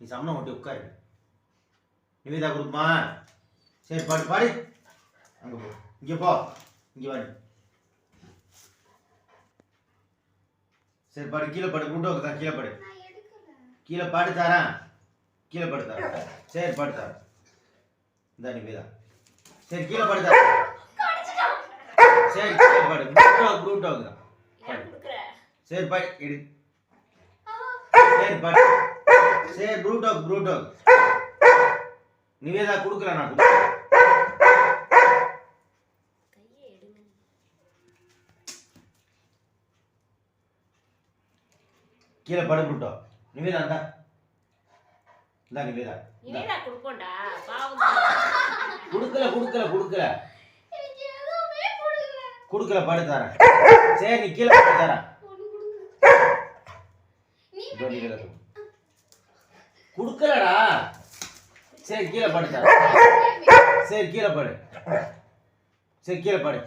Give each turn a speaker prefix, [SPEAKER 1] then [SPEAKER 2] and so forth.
[SPEAKER 1] நீ சமணம் ஓட்டி உட்காரு. நிவேதா கொடுக்குமா? சரி பாடு பாடு. அங்கே போ, இங்கே போ, இங்கே வாடி. சரி பாடு, கீழே பாடு. குண்டோக்கு தான் கீழே பாடு. கீழே பாடு தரேன், கீழே பாடு தரேன். சரி பாடு தரேன். இந்த நிவேதா சரி கீழே பாடு தரேன். சரி கீழே பாடு. ப்ரூட்டோக்கு தான் சரி பாடு எடு. சரி பாடு. சரி ப்ரூட்டோக்கு நிவேதா கொடுக்குறேன் நான். கீழே படு ப்ரூட்டோ. நிவேதா இந்தா நிவேதா
[SPEAKER 2] கொடுக்கோண்டா.
[SPEAKER 1] கொடுக்கல பாடு தரேன். சரி நீ கீழே பாடு தரேன். கொடுக்கலடா. சரி கீழே பாடு தரேன். சரி கீழே பாடு.